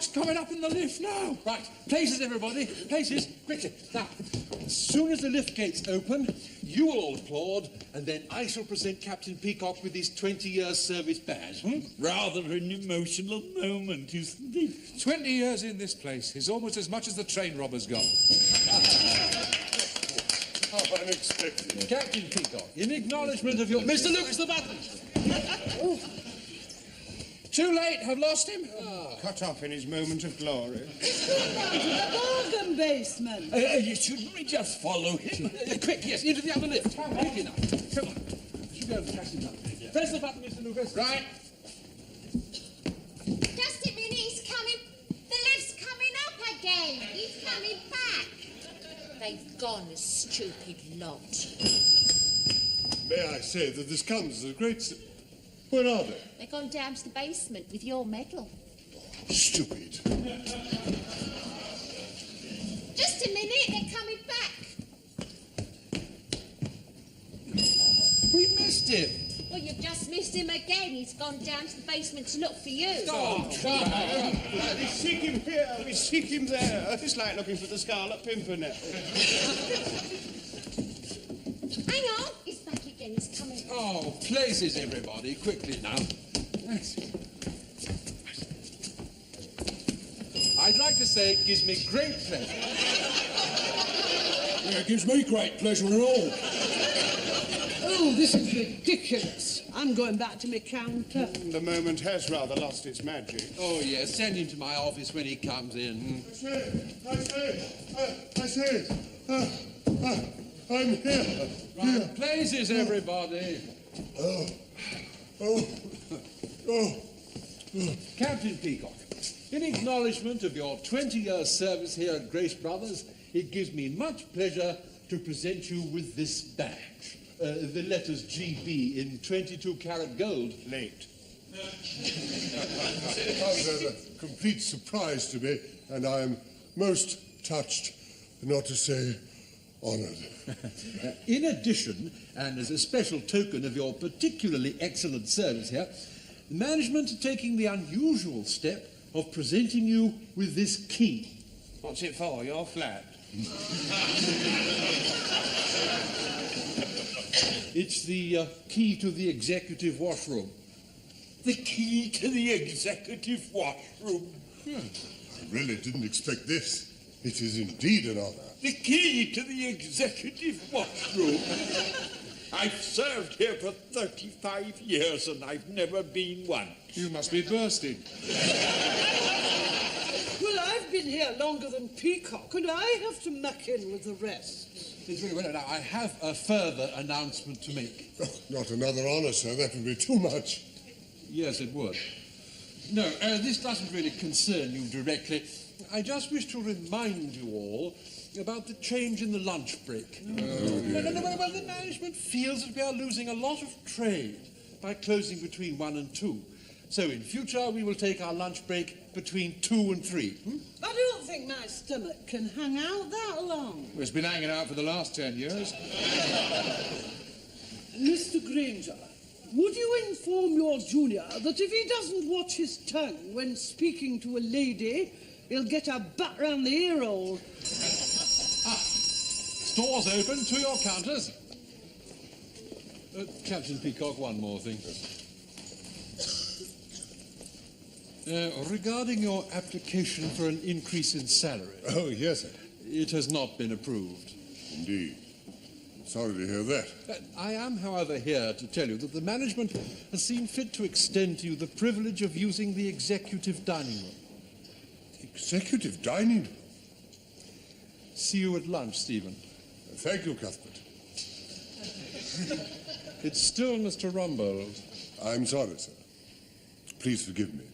coming up in the lift now? Right, places, everybody, places, quickly. Now, as soon as the lift gates open, you will all applaud, and then I shall present Captain Peacock with his 20-year service badge. Rather an emotional moment, isn't it? 20 years in this place is almost as much as the train robbers got. How unexpected. Captain Peacock, in acknowledgement of your... Mr. Lucas, the button! Too late, have lost him. Cut off in his moment of glory. Bargain basement. Shouldn't we just follow him? Quick, yes, into the other lift. Quick enough. Come on. Should be able to catch him up. Press the button, Mr. Lucas. Right. Just a minute, he's coming. The lift's coming up again. He's coming back. They've gone, a stupid lot. May I say that this comes as a great... Where are they? They've gone down to the basement with your medal. Stupid. Just a minute, they're coming back. We missed him. Well, you've just missed him again. He's gone down to the basement to look for you. We seek him here, we seek him there. It's like looking for the Scarlet Pimpernel. Hang on, he's back again. He's coming. Oh, places, everybody, quickly now. I'd like to say it gives me great pleasure. Yeah, it gives me great pleasure and all. Oh, this is ridiculous. I'm going back to my counter. The moment has rather lost its magic. Oh, yes, send him to my office when he comes in. I say, I'm here. Right, places, everybody. Captain Peacock, in acknowledgement of your 20-year service here at Grace Brothers, it gives me much pleasure to present you with this badge. The letters GB in 22-karat gold. Late. It comes as a complete surprise to me, and I am most touched, not to say honoured. In addition, and as a special token of your particularly excellent service here, the management are taking the unusual step of presenting you with this key. What's it for? Your flat? It's the key to the executive washroom. The key to the executive washroom. I really didn't expect this. It is indeed an honour. The key to the executive washroom. I've served here for 35 years and I've never been one. You must be bursting. Well, I've been here longer than Peacock, and I have to muck in with the rest. It's very well. Now, I have a further announcement to make. Oh, not another honour, sir. That would be too much. Yes, it would. No, this doesn't really concern you directly. I just wish to remind you all about the change in the lunch break. Well, the management feels that we are losing a lot of trade by closing between 1 and 2. So in future, we will take our lunch break between 2 and 3. I don't think my stomach can hang out that long. Well, it's been hanging out for the last 10 years. Mr. Granger, would you inform your junior that if he doesn't watch his tongue when speaking to a lady, he'll get a butt round the ear hole? Stores open, to your counters. Captain Peacock, one more thing. Regarding your application for an increase in salary. Oh, yes, sir. It has not been approved. Indeed. Sorry to hear that. I am, however, here to tell you that the management has seen fit to extend to you the privilege of using the executive dining room. Executive dining room? See you at lunch, Stephen. Thank you, Cuthbert. It's still Mr. Rumbold. I'm sorry, sir. Please forgive me.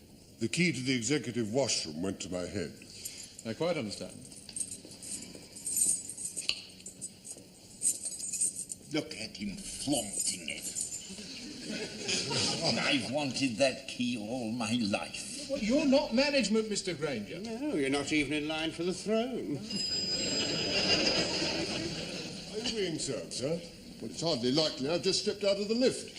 The key to the executive washroom went to my head. I quite understand. Look at him flaunting it. I've wanted that key all my life. Well, you're not management, Mr. Granger. No, you're not even in line for the throne. Are you being served, sir? Well, it's hardly likely. I've just stepped out of the lift.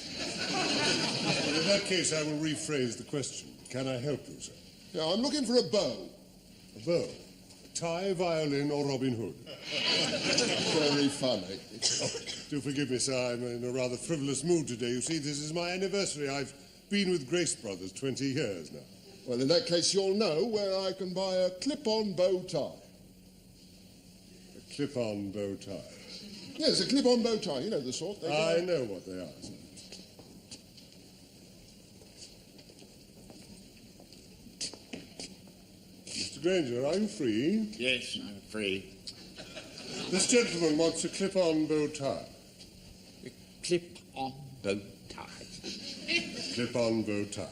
Well, in that case, I will rephrase the question. Can I help you, sir? Yeah, I'm looking for a bow. A bow? Tie, violin, or Robin Hood? Very funny. Do forgive me, sir. I'm in a rather frivolous mood today. You see, this is my anniversary. I've been with Grace Brothers 20 years now. Well, in that case, you'll know where I can buy a clip-on bow tie. A clip-on bow tie? Yes, a clip-on bow tie. You know the sort. I know what they are, sir. Mr. Granger, are you free? Yes, I'm free. This gentleman wants a clip-on bow tie. A clip-on bow tie. Clip-on bow tie.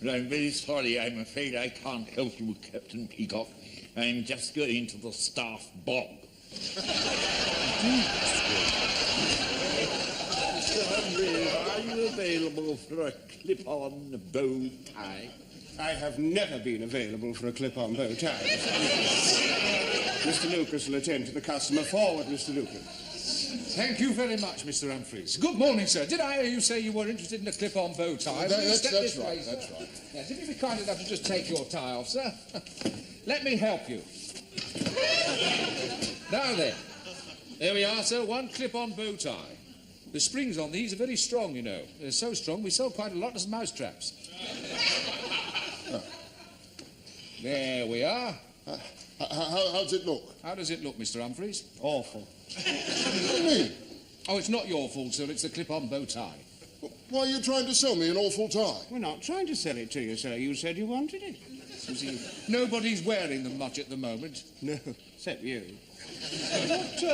Well, I'm very sorry. I'm afraid I can't help you, Captain Peacock. I'm just going to the staff bog. Mr. Humphreys, are you available for a clip-on bow tie? I have never been available for a clip-on bow tie. Mr. Lucas will attend to the customer. Forward, Mr. Lucas. Thank you very much, Mr. Humphreys. Good morning, sir. Did I hear you say you were interested in a clip-on bow tie? That's This right, way, sir? that's right. Yes, if you'd be kind enough to just take your tie off, sir. Let me help you. Now then. There we are, sir. One clip-on bow tie. The springs on these are very strong, you know. They're so strong we sell quite a lot as mousetraps. There we are. How's it look? How does it look, Mr. Humphreys? Awful. What do you mean? Oh, it's not your fault, sir. It's the clip-on bow tie. Why are you trying to sell me an awful tie? We're not trying to sell it to you, sir. You said you wanted it. Nobody's wearing them much at the moment. No, except you.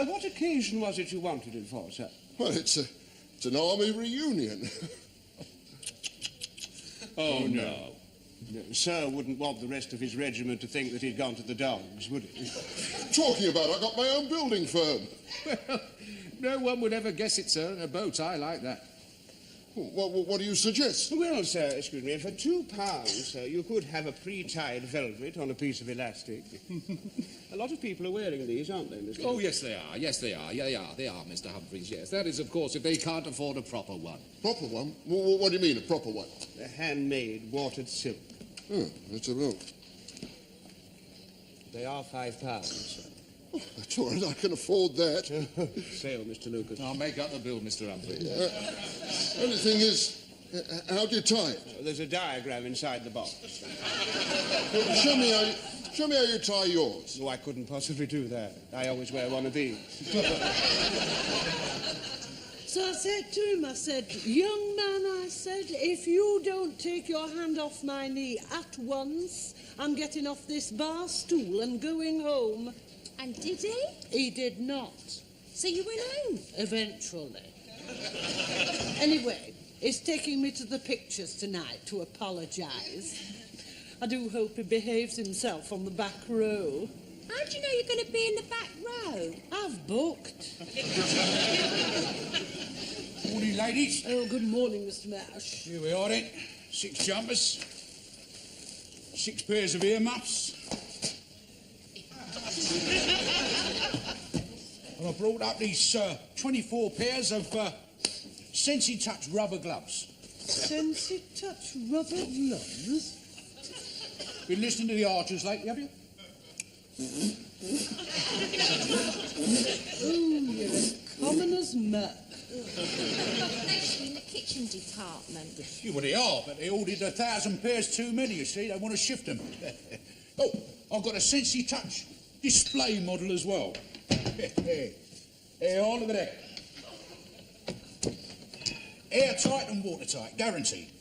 What occasion was it you wanted it for, sir? Well, it's an army reunion. Oh, no. No, sir wouldn't want the rest of his regiment to think that he'd gone to the dogs, would he? Talking about, I got my own building firm. Well, no one would ever guess it, sir, in a bow tie like that. What do you suggest? Well, sir, excuse me, for £2, sir, you could have a pre-tied velvet on a piece of elastic. A lot of people are wearing these, aren't they, Mr. Oh, yes, they are. Yes, they are. Yeah, they are, Mr. Humphreys, yes. That is, of course, if they can't afford a proper one. Proper one? What do you mean, a proper one? A handmade watered silk. Oh, let's have a look. They are £5, sir. Oh, that's all right, I can afford that. Sale, Mr. Lucas. I'll make up the bill, Mr. Humphreys. Only thing is, how do you tie it? There's a diagram inside the box. Show me how you tie yours. No, I couldn't possibly do that. I always wear one of these. So I said to him, I said, young man, I said, if you don't take your hand off my knee at once, I'm getting off this bar stool and going home. And did he? He did not. So you went home? Eventually. Anyway, he's taking me to the pictures tonight to apologise. I do hope he behaves himself on the back row. How do you know you're going to be in the back row? I've booked. Morning, ladies. Oh, good morning, Mr. Mash. Here we are, then. 6 jumpers. 6 pairs of earmuffs. And I brought up these 24 pairs of Sensi Touch rubber gloves. Sensi Touch rubber gloves? Been listening to the Archers lately, have you? Oh, you're as common as muck. Especially in the kitchen department. Yeah, well, they are, but they ordered 1,000 pairs too many, you see. They want to shift them. Oh, I've got a Sensi Touch display model as well. Here, look at that. Airtight and watertight, guaranteed.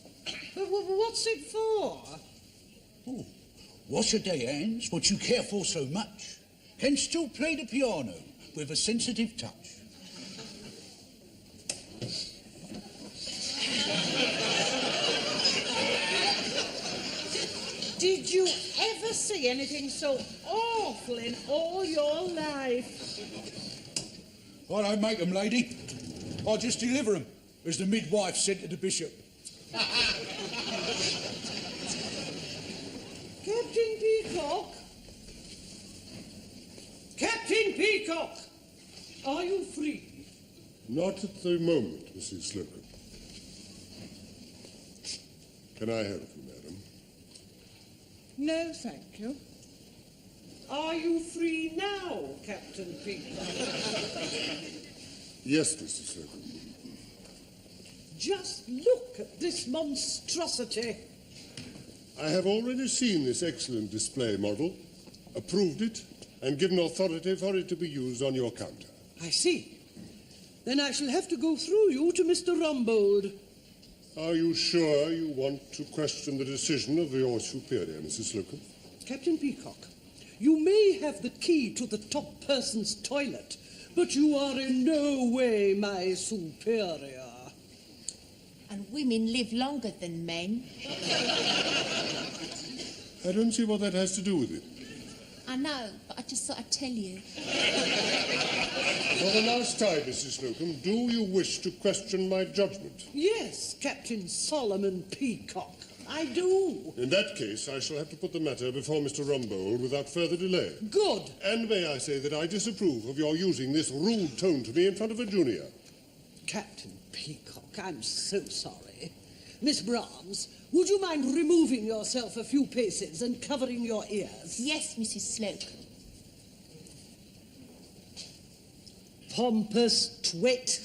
But what's it for? Oh, wash your day hands, what you care for so much, can still play the piano with a sensitive touch. Did you ever see anything so awful in all your life? I don't make them, lady. I just deliver them, as the midwife said to the bishop. Captain Peacock? Captain Peacock! Are you free? Not at the moment, Mrs. Slocum. Can I help you, madam? No, thank you. Are you free now, Captain Peacock? Yes, Mrs. Slocum. Just look at this monstrosity. I have already seen this excellent display model, approved it, and given authority for it to be used on your counter. I see. Then I shall have to go through you to Mr. Rumbold. Are you sure you want to question the decision of your superior, Mrs. Slocum? Captain Peacock, you may have the key to the top person's toilet, but you are in no way my superior. And women live longer than men. I don't see what that has to do with it. I know, but I just thought I'd tell you. For the last time, Mrs. Slocum, do you wish to question my judgment? Yes, Captain Solomon Peacock, I do. In that case, I shall have to put the matter before Mr. Rumbold without further delay. Good. And may I say that I disapprove of your using this rude tone to me in front of a junior. Captain Peacock, I'm so sorry. Miss Brahms, would you mind removing yourself a few paces and covering your ears? Yes, Mrs. Slocum. Pompous twit.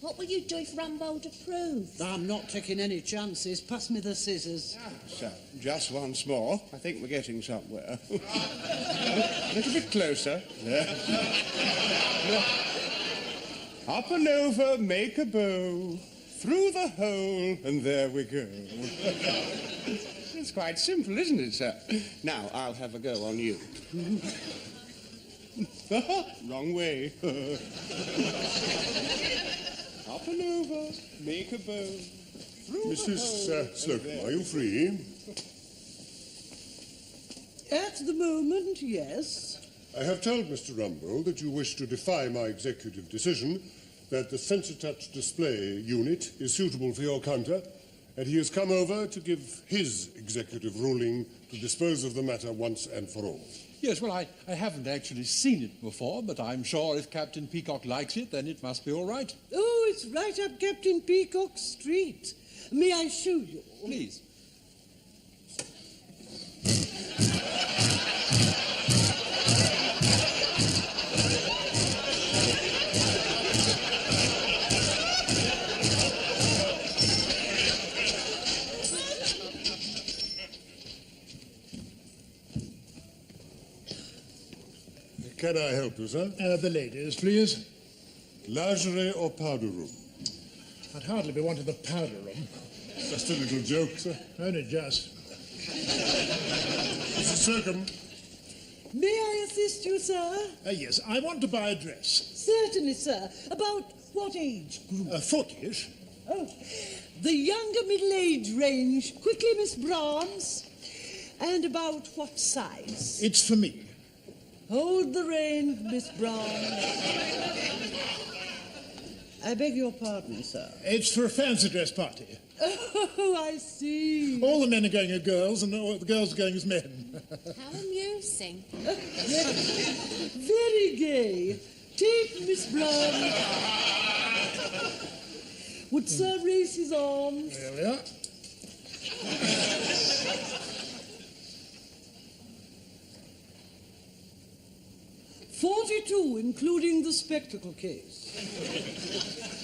What will you do if Rumbold approves? I'm not taking any chances. Pass me the scissors. So, just once more. I think we're getting somewhere. A little bit closer. Up and over, make a bow. Through the hole, and there we go. It's quite simple, isn't it, sir? Now, I'll have a go on you. Wrong way. Up and over, make a bow. Mrs. Slocum, are you free? At the moment, yes. I have told Mr. Rumbold that you wish to defy my executive decision that the SensorTouch display unit is suitable for your counter, and he has come over to give his executive ruling to dispose of the matter once and for all. Yes, well, I haven't actually seen it before, but I'm sure if Captain Peacock likes it, then it must be all right. Oh, it's right up Captain Peacock Street. May I show you? Please. Can I help you, sir? The ladies, please. Lingerie or powder room? I'd hardly be wanting the powder room. Just a little joke, sir. Only just. Mrs. Slocum. May I assist you, sir? Yes, I want to buy a dress. Certainly, sir. About what age group? 40ish. Oh, the younger middle-age range. Quickly, Miss Brahms. And about what size? It's for me. Hold the rein, Miss Brahms. I beg your pardon, sir. It's for a fancy dress party. Oh, I see. All the men are going as girls, and all the girls are going as men. How amusing. Very gay. Take Miss Brahms. Would Sir raise his arms? There we are. 42, including the spectacle case.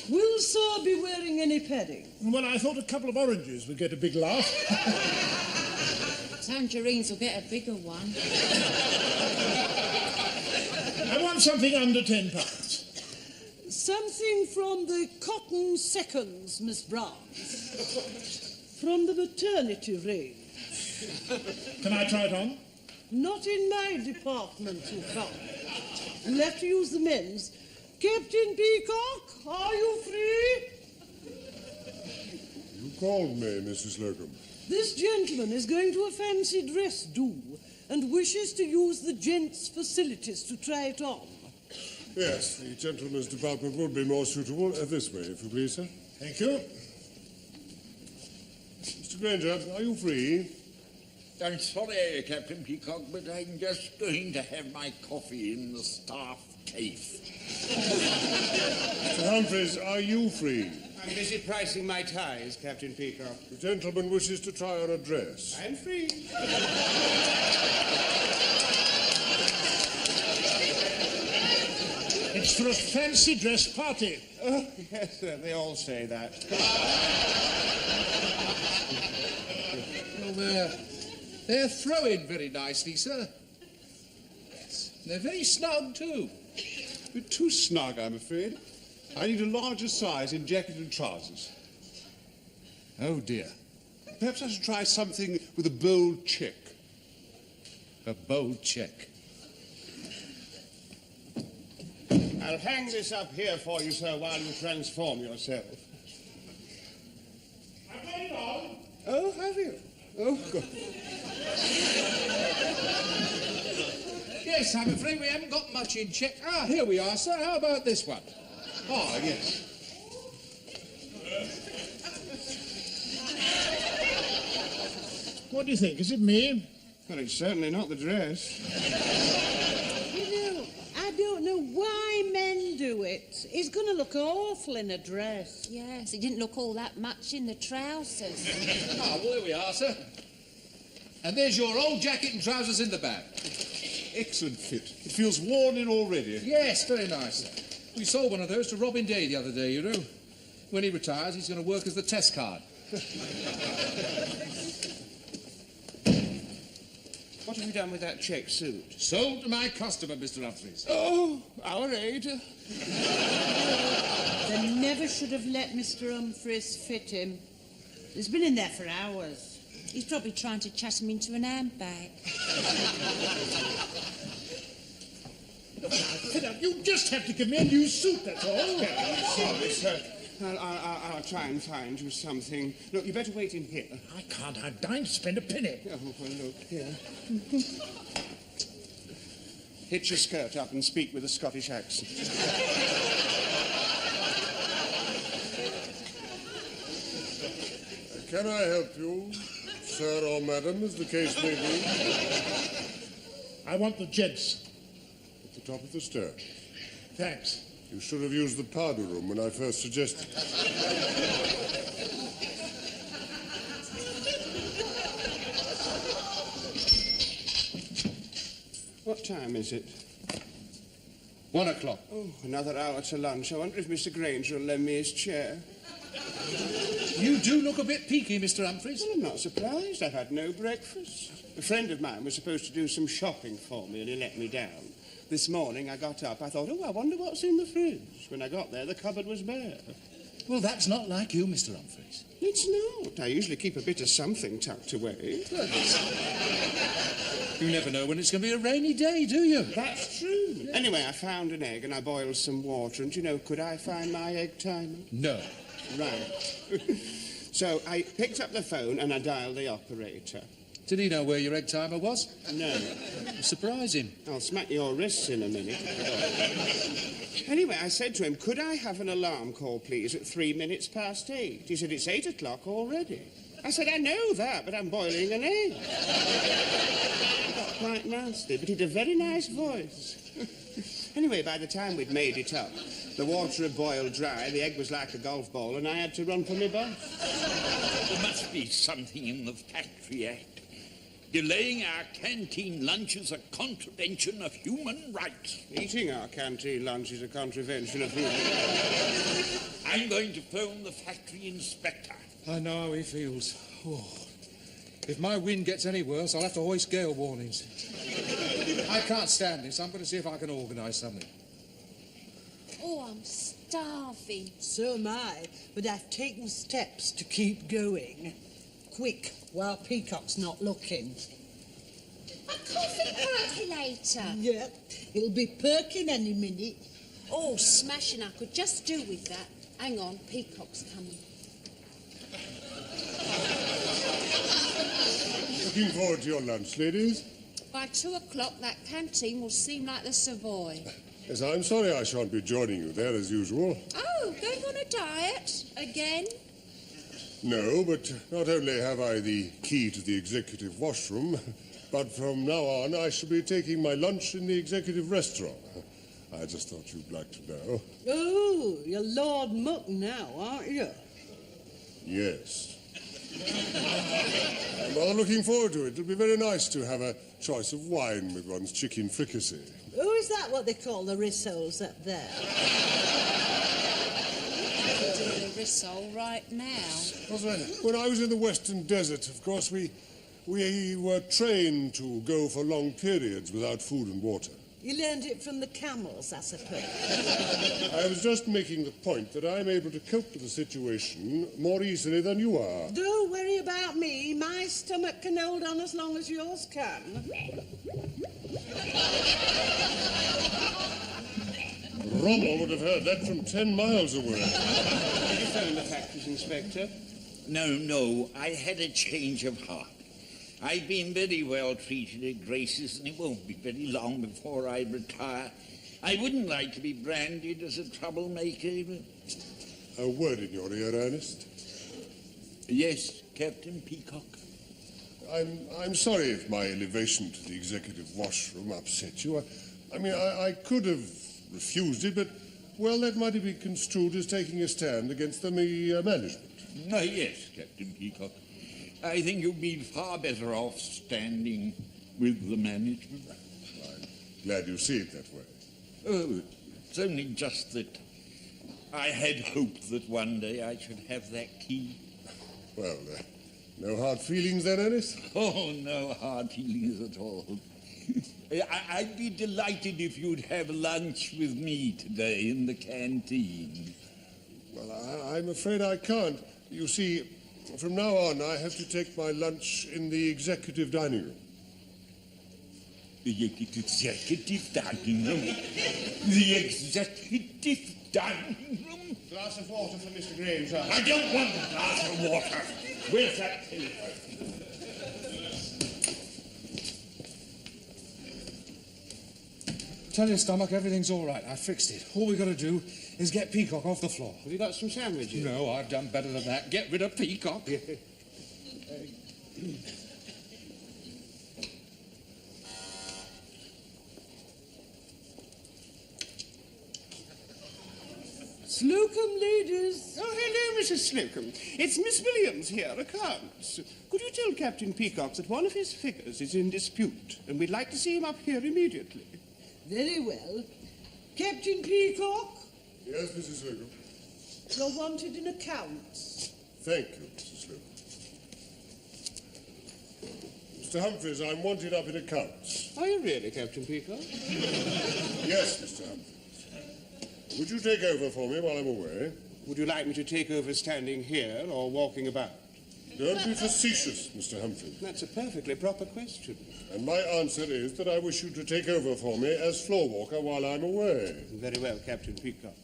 Will Sir be wearing any padding? Well, I thought a couple of oranges would get a big laugh. Tangerines will get a bigger one. I want something under £10. Something from the cotton seconds, Miss Brahms. From the maternity range. Can I try it on? Not in my department, you can't. You'll have to use the men's. Captain Peacock, are you free? You called me, Mrs. Slocum. This gentleman is going to a fancy dress do and wishes to use the gents' facilities to try it on. Yes, the gentleman's department would be more suitable this way, if you please, sir. Thank you. Mr. Granger, are you free? I'm sorry, Captain Peacock, but I'm just going to have my coffee in the staff cave. Mr. Humphreys, are you free? I'm busy pricing my ties, Captain Peacock. The gentleman wishes to try on a dress. I'm free. It's for a fancy dress party. Oh, yes, sir, they all say that. Well, they're throwing very nicely, sir. They're very snug, too. A bit too snug, I'm afraid. I need a larger size in jacket and trousers. Oh, dear. Perhaps I should try something with a bold check. A bold check. I'll hang this up here for you, sir, while you transform yourself. I've got it on. Oh, have you? Oh, good. Yes, I'm afraid we haven't got much in check. Ah, here we are, sir. How about this one? Ah, yes. What do you think? Is it me? Well, it's certainly not the dress. You know, I don't know why men do it. He's going to look awful in a dress. Yes, he didn't look all that much in the trousers. Ah, well, here we are, sir. And there's your old jacket and trousers in the bag. Excellent fit. It feels worn in already. Yes, very nice, sir. We sold one of those to Robin Day the other day, you know. When he retires, he's going to work as the test card. What have you done with that check suit? Sold to my customer, Mr. Humphreys. Oh, our aid. They never should have let Mr. Humphreys fit him. He's been in there for hours. He's probably trying to chat him into an handbag. You just have to give me a new suit, that's all. Sorry, sir. I'll try and find you something. Look, you better wait in here. I can't. I'm dying to spend a penny. Oh, well, look, here. Hitch your skirt up and speak with a Scottish accent. Can I help you, sir or madam, as the case may be? I want the gents. At the top of the stair. Thanks. You should have used the powder room when I first suggested it. What time is it? 1 o'clock. Oh, another hour to lunch. I wonder if Mr. Granger will lend me his chair. You do look a bit peaky, Mr. Humphreys. Well, I'm not surprised. I've had no breakfast. A friend of mine was supposed to do some shopping for me and he let me down. This morning I got up, I thought, oh, I wonder what's in the fridge. When I got there, the cupboard was bare. Well, that's not like you, Mr. Humphreys. It's not. I usually keep a bit of something tucked away. You never know when it's going to be a rainy day, do you? That's true. Anyway, I found an egg and I boiled some water, and, you know, could I find my egg timer? No. Right. So I picked up the phone and I dialed the operator. Did he know where your egg timer was? No. Surprise him. I'll smack your wrists in a minute. Anyway, I said to him, could I have an alarm call, please, at 8 minutes? He said, it's 8 o'clock already. I said, I know that, but I'm boiling an egg. He got quite nasty, but he'd a very nice voice. Anyway, by the time we'd made it up, the water had boiled dry, the egg was like a golf ball, and I had to run for my bus. There must be something in the Factory Act. Delaying our canteen lunch is a contravention of human rights. Eating our canteen lunch is a contravention of human rights. I'm going to phone the factory inspector. I know how he feels. Oh. If my wind gets any worse, I'll have to hoist gale warnings. I can't stand this. I'm going to see if I can organise something. Oh, I'm starving. So am I, but I've taken steps to keep going. Quick, while Peacock's not looking. A coffee percolator. Yeah, it'll be perking any minute. Oh, smashing, I could just do with that. Hang on, Peacock's coming. Looking forward to your lunch, ladies. By 2 o'clock, that canteen will seem like the Savoy. Yes, I'm sorry I shan't be joining you there as usual. Oh, going on a diet? Again? No, but not only have I the key to the executive washroom, but from now on I shall be taking my lunch in the executive restaurant. I just thought you'd like to know. Oh, you're Lord Muck now, aren't you? Yes. I'm rather looking forward to it. It'll be very nice to have a choice of wine with one's chicken fricassee. Oh, is that what they call the rissoles up there? Do the rissole right now. When I was in the Western Desert, of course, we were trained to go for long periods without food and water. You learned it from the camels, I suppose. I was just making the point that I'm able to cope with the situation more easily than you are. Don't worry about me. My stomach can hold on as long as yours can. Robber would have heard that from 10 miles away. Did you phone the factories, Inspector? No, I had a change of heart. I've been very well treated at Grace's, and it won't be very long before I retire. I wouldn't like to be branded as a troublemaker. A word in your ear, Ernest. Yes, Captain Peacock. I'm sorry if my elevation to the executive washroom upset you. I could have refused it, but, well, that might have been construed as taking a stand against the management. Yes, Captain Peacock. I think you'd be far better off standing with the management. I'm glad you see it that way. Oh, it's only just that I had hoped that one day I should have that key. Well, no hard feelings then, Ernest? Oh, no hard feelings at all. I'd be delighted if you'd have lunch with me today in the canteen. Well, I'm afraid I can't. You see, from now on, I have to take my lunch in the executive dining room. The executive dining room? The executive dining room? Glass of water for Mr. Graves. I don't want a glass of water. Where's that telephone? Tell your stomach everything's all right. I fixed it. All we've got to do is get Peacock off the floor. Have you got some sandwiches? No, I've done better than that. Get rid of Peacock. Slocum, ladies. Oh, hello, Mrs. Slocum. It's Miss Williams here, accounts. Could you tell Captain Peacock that one of his figures is in dispute, and we'd like to see him up here immediately? Very well. Captain Peacock, Yes, Mrs. Slocum. you're wanted in accounts. Thank you, Mrs. Slocum. Mr. Humphreys, I'm wanted up in accounts. Are you really, Captain Peacock? Yes, Mr. Humphreys. Would you take over for me while I'm away? Would you like me to take over standing here or walking about? Don't be facetious, Mr. Humphreys. That's a perfectly proper question. And my answer is that I wish you to take over for me as floor walker while I'm away. Very well, Captain Peacock.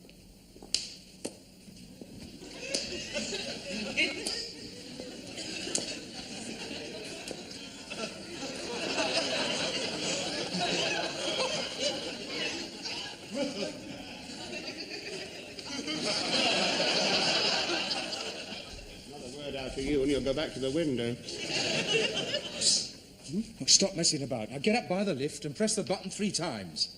Another word out for you and you'll go back to the window. Look, stop messing about. Now get up by the lift and press the button 3 times.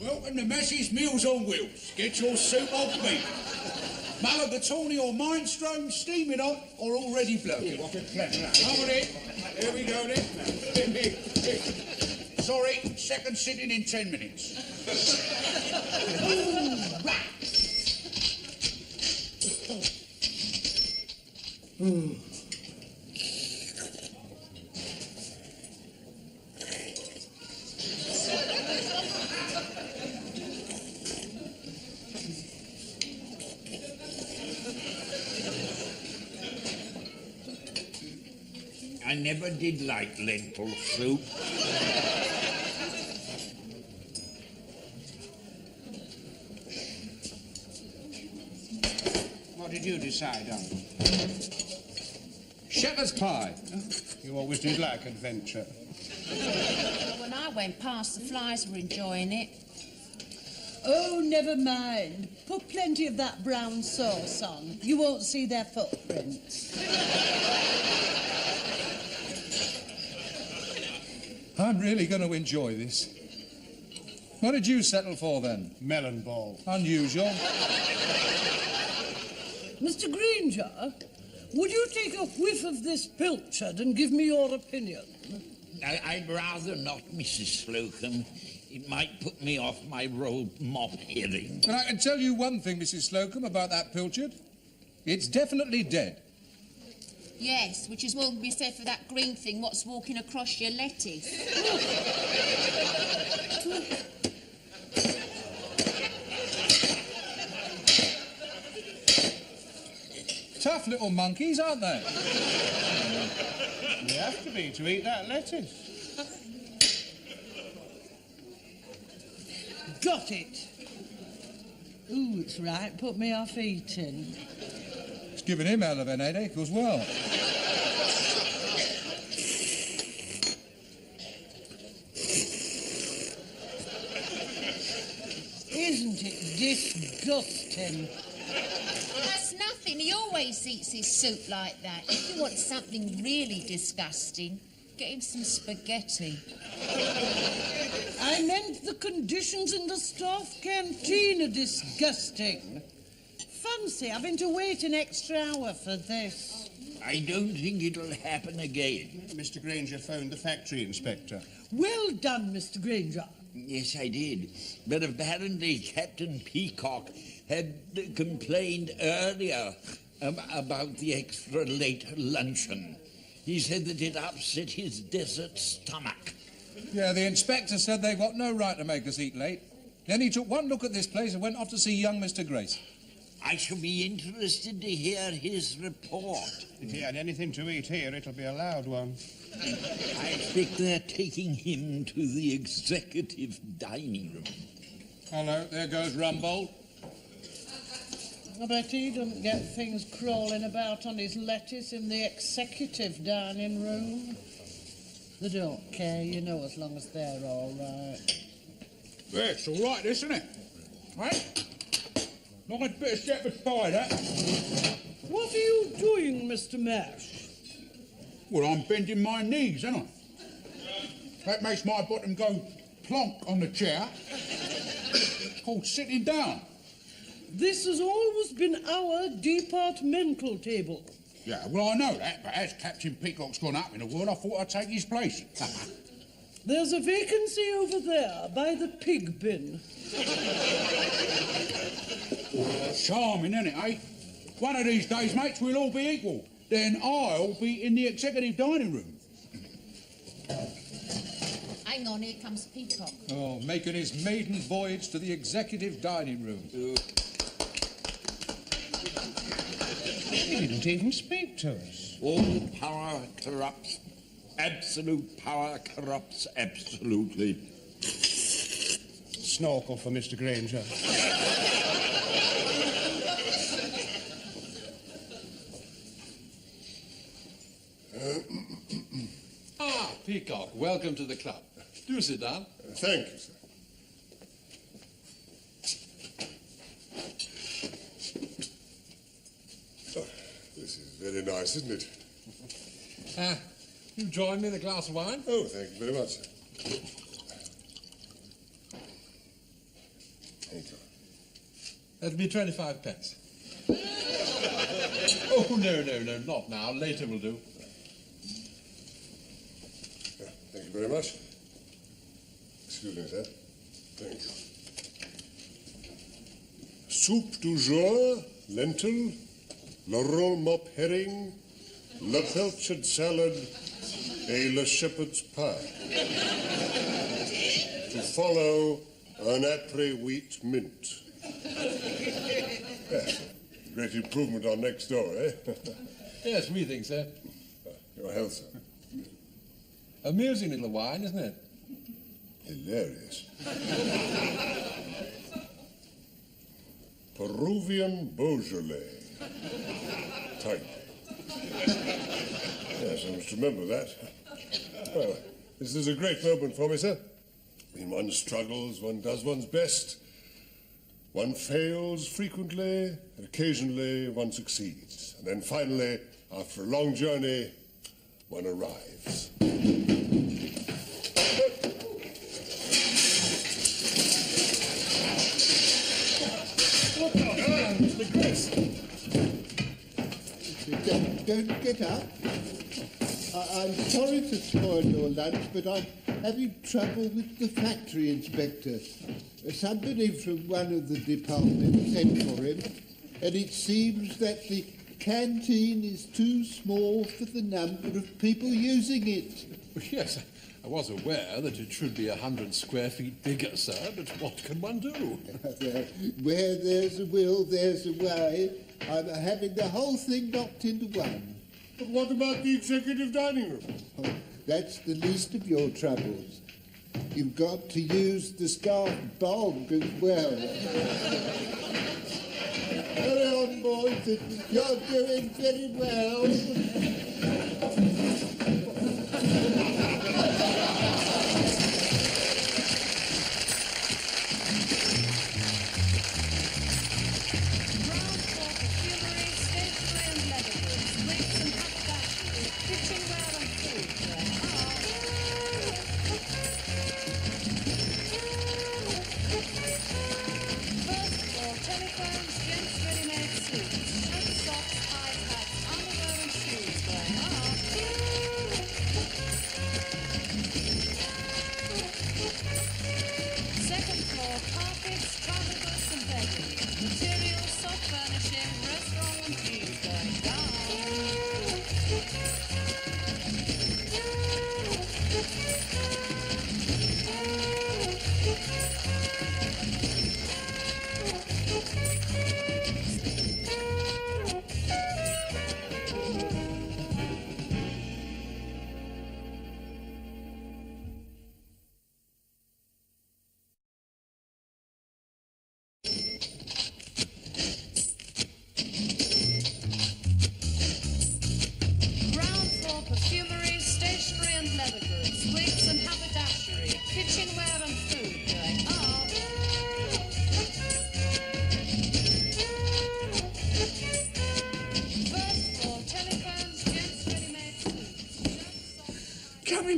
Welcome to Massey's Meals on Wheels. Get your soup off me. Mulligatawny or minestrone, steaming hot or already bloated. What a pleasure. Come on in. There we go then. Sorry, second sitting in 10 minutes. I never did like lentil soup. What did you decide on? Shepherd's pie. You always did like adventure. When I went past, the flies were enjoying it. Oh, never mind. Put plenty of that brown sauce on. You won't see their footprints. I'm really going to enjoy this. What did you settle for, then? Melon ball. Unusual. Mr. Granger, would you take a whiff of this pilchard and give me your opinion? I'd rather not, Mrs. Slocum. It might put me off my rolled mop hearing. And I can tell you one thing, Mrs. Slocum, about that pilchard. It's definitely dead. Yes, which is more than be said for that green thing what's walking across your lettuce. Tough little monkeys, aren't they? They have to be to eat that lettuce. Got it. Ooh, it's right. Put me off eating. It's giving him hell of an headache as well. Isn't it disgusting? That's nothing. He always eats his soup like that. If you want something really disgusting, get him some spaghetti. I meant the conditions in the staff canteen are disgusting. Fancy having to wait an extra hour for this. I don't think it'll happen again. Mr. Granger phoned the factory inspector. Well done, Mr. Granger. Yes, I did. But apparently Captain Peacock had complained earlier about the extra late luncheon. He said that it upset his desert stomach. Yeah, the inspector said they've got no right to make us eat late. Then he took one look at this place and went off to see young Mr. Grace. I shall be interested to hear his report. If he had anything to eat here, it'll be a loud one. I think they're taking him to the executive dining room. Hello, there goes Rumbold. I bet he doesn't get things crawling about on his lettuce in the executive dining room. They don't care, you know, as long as they're all right. Yeah, it's all right, isn't it? Right? Nice bit of shepherd's pie, that. What are you doing, Mr. Mash? Well, I'm bending my knees, ain't I? That makes my bottom go plonk on the chair. It's called sitting down. This has always been our departmental table. Yeah, well, I know that, but as Captain Peacock's gone up in the world, I thought I'd take his place. There's a vacancy over there by the pig bin. Charming, isn't it, eh? One of these days, mates, we'll all be equal. Then I'll be in the executive dining room. Hang on, here comes Peacock. Oh, making his maiden voyage to the executive dining room. He didn't even speak to us. All power corrupts. Absolute power corrupts absolutely. Snorkel for Mr. Granger. Peacock, welcome to the club. Do sit down. Thank you, sir. Oh, this is very nice, isn't it? You join me in a glass of wine? Oh, thank you very much, sir. Thank you. That'll be 25 pence. Oh, no, not now. Later will do. Thank you very much. Excuse me, sir. Thank you. Soup du jour, lentil, laurel mop herring, la pilchard salad, et le shepherd's pie. To follow, an après wheat mint. Yeah, great improvement on next door, eh? Yes, we think so. Your health, sir. Amusing little wine, isn't it? Hilarious. Peruvian Beaujolais. Type. Yes, I must remember that. Well, this is a great moment for me, sir. When one struggles, one does one's best. One fails frequently, and occasionally one succeeds. And then finally, after a long journey, one arrives. Mr. Chris. Don't get up. I'm sorry to spoil your lunch, but I'm having trouble with the factory inspector. Somebody from one of the departments sent for him, and it seems that the canteen is too small for the number of people using it. Yes, I was aware that it should be 100 square feet bigger, sir, but what can one do? Where there's a will, there's a way. I'm having the whole thing knocked into one. But what about the executive dining room? Oh, that's the least of your troubles. You've got to use the scarf bog as well. Carry on, boys. You're doing very well.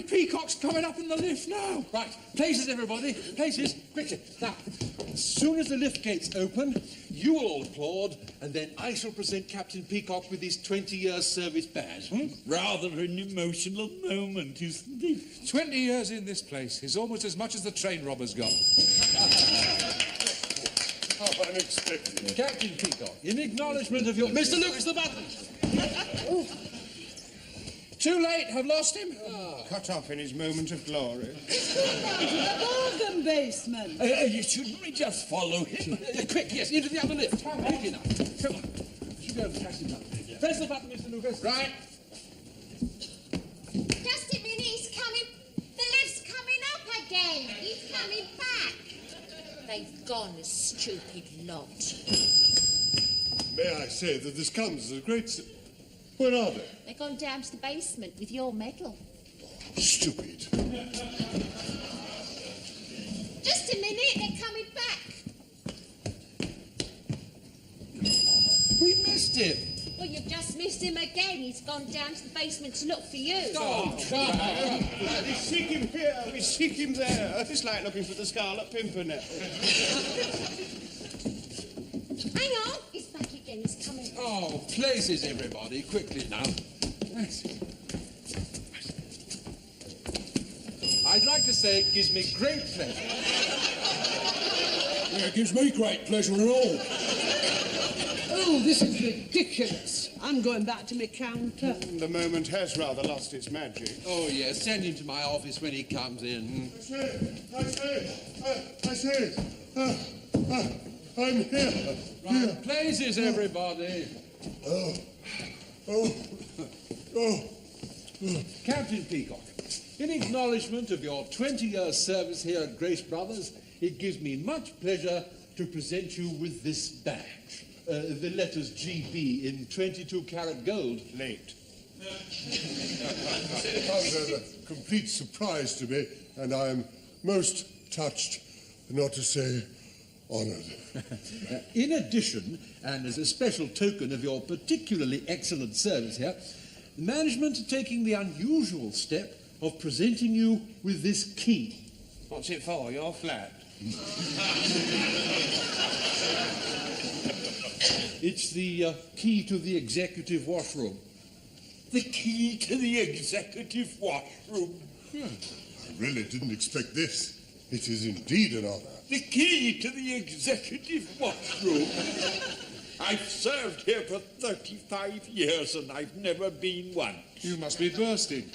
Peacock's coming up in the lift now. Right, places, everybody, places, quickly. Now, as soon as the lift gates open, you will all applaud, and then I shall present Captain Peacock with his 20-year service badge. Rather an emotional moment, isn't it? 20 years in this place is almost as much as the train robbers got. How unexpected. Captain Peacock, in acknowledgement of your... Mr. Lucas, the button! Too late, I've lost him. Cut off in his moment of glory. The organ basement. You shouldn't we just follow him? Quick, yes, into the other lift. Quickly now. Come on. You go to press the button. Press the button, Mr. Lucas. Right. Just a minute, he's coming. The lift's coming up again. He's coming back. They've gone, a stupid lot. May I say that this comes as a great... Where are they? They've gone down to the basement with your medal. Stupid. Just a minute, they're coming back. We missed him. Well, you've just missed him again. He's gone down to the basement to look for you. Oh, come on. We seek him here, we seek him there. It's like looking for the Scarlet Pimpernel. Hang on, he's back again. He's coming. Oh, places, everybody, quickly now. I'd like to say it gives me great pleasure. Yeah, it gives me great pleasure and all. Oh, this is ridiculous. I'm going back to my counter. The moment has rather lost its magic. Oh, yes, send him to my office when he comes in. I say, I'm here. Right, places, everybody. Captain Peacock, in acknowledgement of your 20-year service here at Grace Brothers, it gives me much pleasure to present you with this badge. The letters GB in 22-karat gold. Late. It comes as a complete surprise to me, and I am most touched, not to say Honoured. In addition, and as a special token of your particularly excellent service here, management are taking the unusual step of presenting you with this key. What's it for? Your flat? It's the key to the executive washroom. The key to the executive washroom. I really didn't expect this. It is indeed an honour. The key to the executive washroom. I've served here for 35 years and I've never been one. You must be bursting.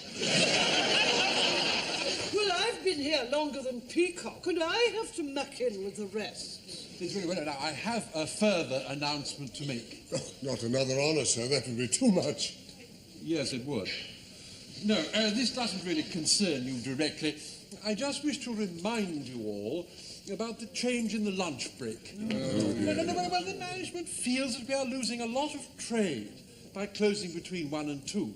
Well, I've been here longer than Peacock, and I have to muck in with the rest. It's very well. Now, I have a further announcement to make. Oh, not another honour, sir. That would be too much. Yes, it would. No, this doesn't really concern you directly. I just wish to remind you all about the change in the lunch break. Well, the management feels that we are losing a lot of trade by closing between 1 and 2.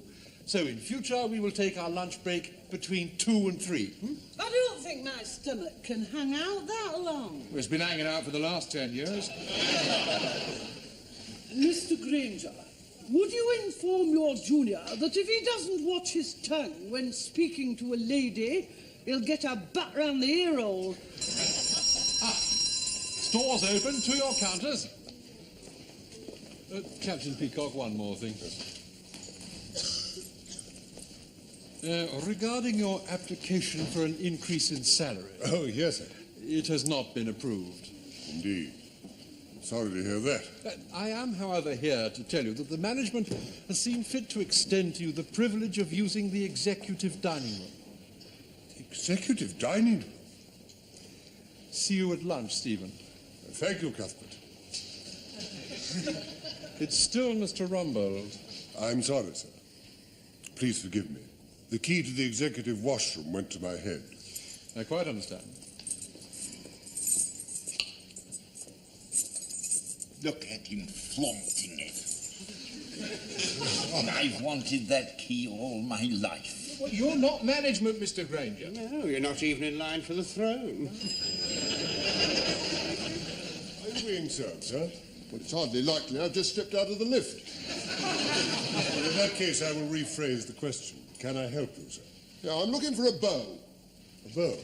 So in future, we will take our lunch break between 2 and 3. I don't think my stomach can hang out that long. Well, it's been hanging out for the last 10 years. Mr. Granger, would you inform your junior that if he doesn't watch his tongue when speaking to a lady, he'll get a butt round the ear hole? Stores open to your counters. Captain Peacock, one more thing. Regarding your application for an increase in salary. Oh, yes, sir. It has not been approved. Indeed. Sorry to hear that. I am, however, here to tell you that the management has seen fit to extend to you the privilege of using the executive dining room. The executive dining room? See you at lunch, Stephen. Thank you, Cuthbert. It's still Mr. Rumbold. I'm sorry, sir. Please forgive me. The key to the executive washroom went to my head. I quite understand. Look at him flaunting it. I've wanted that key all my life. Well, you're not management, Mr. Granger. No, you're not even in line for the throne. Are you being served, sir? Well, it's hardly likely. I've just stepped out of the lift. Well, in that case, I will rephrase the question. Can I help you, sir? Yeah, I'm looking for a bow. A bow?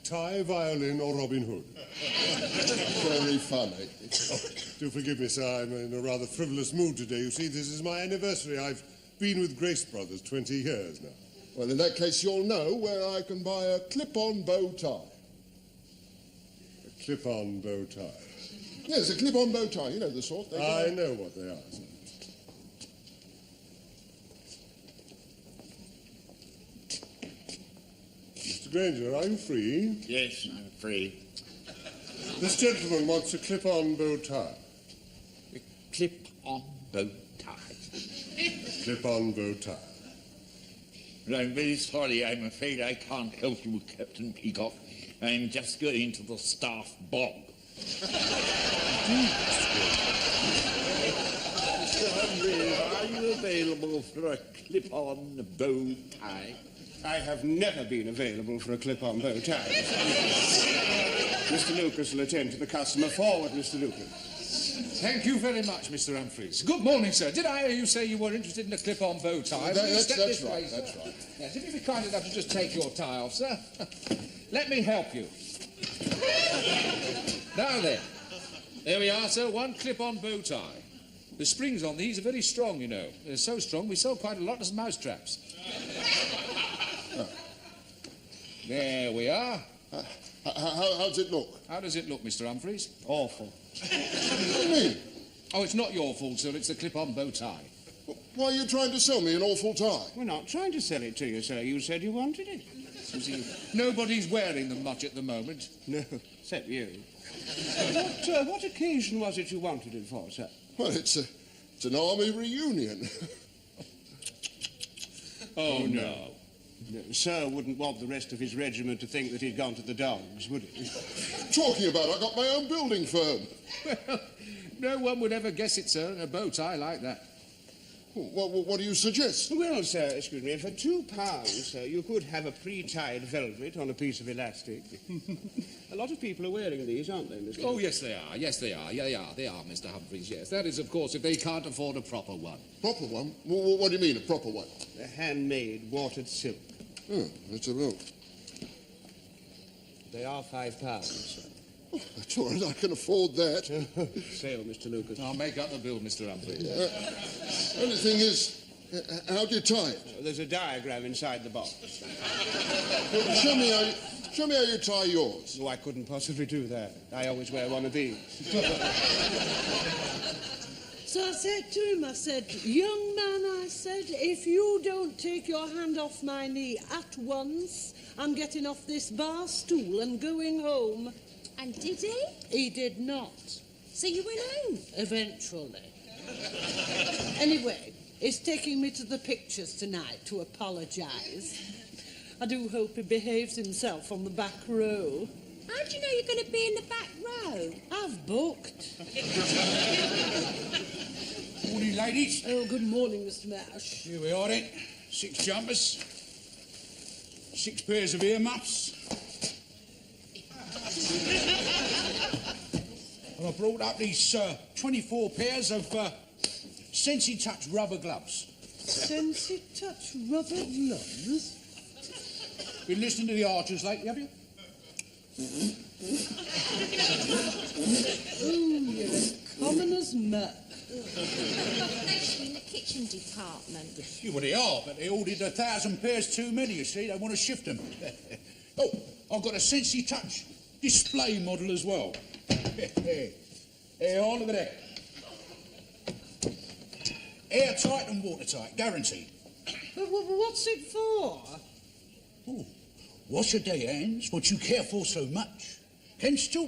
Tie, violin, or Robin Hood? Very funny. Do forgive me, sir. I'm in a rather frivolous mood today. You see, this is my anniversary. I've been with Grace Brothers 20 years now. Well, in that case, you'll know where I can buy a clip-on bow tie. A clip-on bow tie? Yes, a clip-on bow tie. You know the sort. I know what they are, sir. Mr. Granger, are you free? Yes, I'm free. This gentleman wants a clip-on bow tie. A clip-on bow tie. Clip-on bow tie. Well, I'm very sorry. I'm afraid I can't help you, Captain Peacock. I'm just going to the staff bog. Mr. Humphreys, are you available for a clip-on bow tie? I have never been available for a clip-on bow tie. Mr. Lucas will attend to the customer. Forward, Mr. Lucas. Thank you very much, Mr. Humphreys. Good morning, sir. Did I hear you say you were interested in a clip-on bow tie? That's right, that's right. Yes, if you'd be kind enough to just take your tie off, sir. Let me help you. Now then. There we are, sir. One clip-on bow tie. The springs on these are very strong, you know. They're so strong we sell quite a lot as mousetraps. There we are. How's it look? How does it look, Mr. Humphreys? Awful. What do you mean? Oh, it's not your fault, sir. It's the clip-on bow tie. Why are you trying to sell me an awful tie? We're not trying to sell it to you, sir. You said you wanted it. Nobody's wearing them much at the moment. No, except you. What occasion was it you wanted it for, sir? Well, it's an army reunion. Oh, no. No, sir wouldn't want the rest of his regiment to think that he'd gone to the dogs, would he? Talking about, I got my own building firm. Well, no one would ever guess it, sir, in a bow tie like that. What do you suggest? Well, sir, excuse me, for £2, you could have a pre-tied velvet on a piece of elastic. A lot of people are wearing these, aren't they, Mr. Oh, yes, they are. Yes, they are. Yeah, they are, Mr. Humphreys, yes. That is, of course, if they can't afford a proper one. Proper one? What do you mean, a proper one? A handmade, watered silk. Oh, that's a look. They are £5, sir. Oh, that's all right, I can afford that. Sale, Mr. Lucas. I'll make up the bill, Mr. Humphreys. Only thing is, how do you tie it? There's a diagram inside the box. Show me how you tie yours. Oh, I couldn't possibly do that. I always wear one of these. So I said to him, young man, I said, if you don't take your hand off my knee at once, I'm getting off this bar stool and going home. And did he? He did not. So you went home? Eventually. Anyway, he's taking me to the pictures tonight to apologise. I do hope he behaves himself on the back row. How do you know you're going to be in the back row? I've booked. Morning, ladies. Oh, good morning, Mr. Mash. Here we are, then. 6 jumpers, 6 pairs of earmuffs. And I brought up these 24 pairs of Sensi Touch rubber gloves. Sensi Touch rubber gloves? Been listening to the Archers lately, have you? Ooh, you're as common as muck. Actually, in the kitchen department. Yeah, well, they are, but they ordered 1,000 pairs too many, you see. They want to shift them. Oh, I've got a Sensi Touch display model as well. Here, look at that. Airtight and watertight, guaranteed. But what's it for? Oh, wash your day hands, what you care for so much, can still